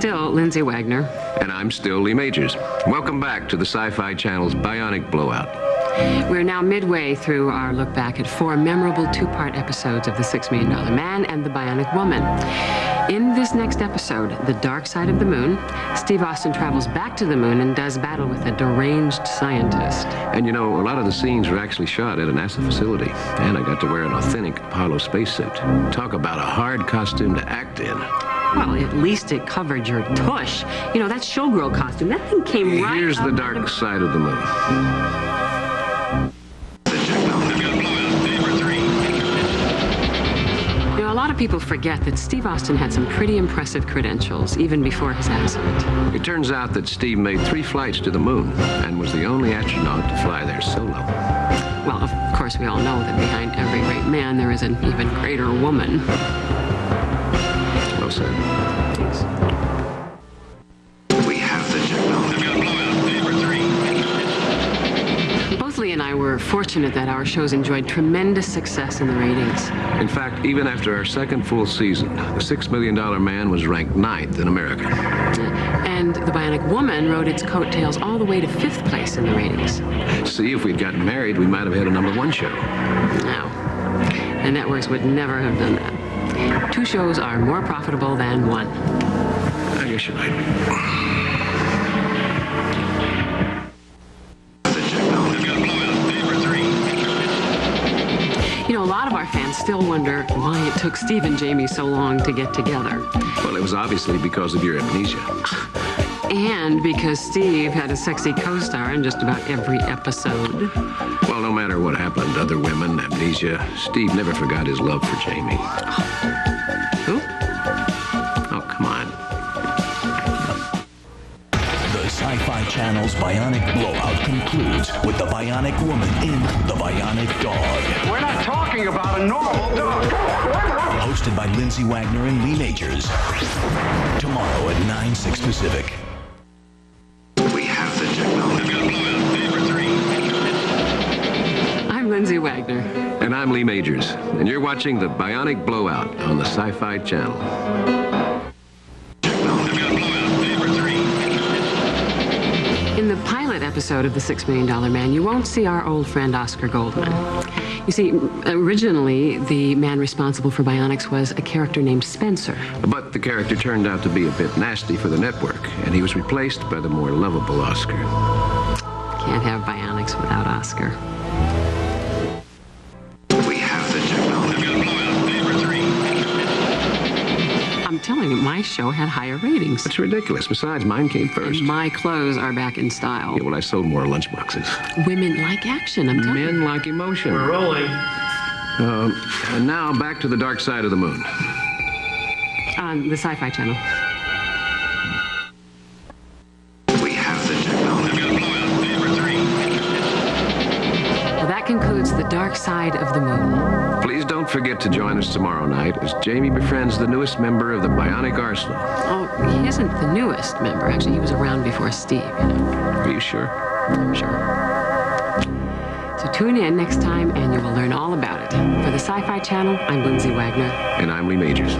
still Lindsay Wagner. And I'm still Lee Majors. Welcome back to the Sci-Fi Channel's Bionic Blowout. We're now midway through our look back at 4 memorable 2-part episodes of The $6 Million Man and The Bionic Woman. In this next episode, The Dark Side of the Moon, Steve Austin travels back to the moon and does battle with a deranged scientist. And you know, a lot of the scenes were actually shot at a NASA facility. And I got to wear an authentic Apollo spacesuit. Talk about a hard costume to act in. Well, at least it covered your tush. You know, that showgirl costume, that thing came right Here's up the dark side of the moon. You know, a lot of people forget that Steve Austin had some pretty impressive credentials, even before his accident. It turns out that Steve made 3 flights to the moon and was the only astronaut to fly there solo. Well, of course, we all know that behind every great man, there is an even greater woman. Well said. Thanks. We have the technology. Both Lee and I were fortunate that our shows enjoyed tremendous success in the ratings. In fact, even after our second full season, the $6 Million Man was ranked 9th in America. And The Bionic Woman rode its coattails all the way to 5th place in the ratings. See, if we'd gotten married, we might have had a #1 show. No, the networks would never have done that. 2 shows are more profitable than 1. I guess you're right. You know, a lot of our fans still wonder why it took Steve and Jamie so long to get together. Well, it was obviously because of your amnesia. And because Steve had a sexy co-star in just about every episode. Well, no matter what happened, other women, amnesia, Steve never forgot his love for Jamie. Who? Oh, come on. The Sci-Fi Channel's Bionic Blowout concludes with the Bionic Woman in The Bionic Dog. We're not talking about a normal dog. Hosted by Lindsay Wagner and Lee Majors. Tomorrow at 9/6 Pacific. We have the technology. I'm Lindsay Wagner. And I'm Lee Majors. And you're watching the Bionic Blowout on the Sci-Fi Channel. In the pilot episode of The $6 Million Man, you won't see our old friend Oscar Goldman. You see, originally, the man responsible for bionics was a character named Spencer. But the character turned out to be a bit nasty for the network, and he was replaced by the more lovable Oscar. Can't have bionics without Oscar. We have the technology. I'm telling you, my show had higher ratings. That's ridiculous. Besides, mine came first. And my clothes are back in style. Yeah, well, I sold more lunchboxes. Women like action, I'm telling you. Men like emotion. We're rolling. And now back to the dark side of the moon. On the Sci-Fi Channel. We have the technology. Well, that concludes The Dark Side of the Moon. Please don't forget to join us tomorrow night as Jamie befriends the newest member of the Bionic Arsenal. Oh, he isn't the newest member. Actually, he was around before Steve, you know. Are you sure? I'm sure. So tune in next time and you will learn all about it. For the Sci-Fi Channel, I'm Lindsay Wagner. And I'm Lee Majors.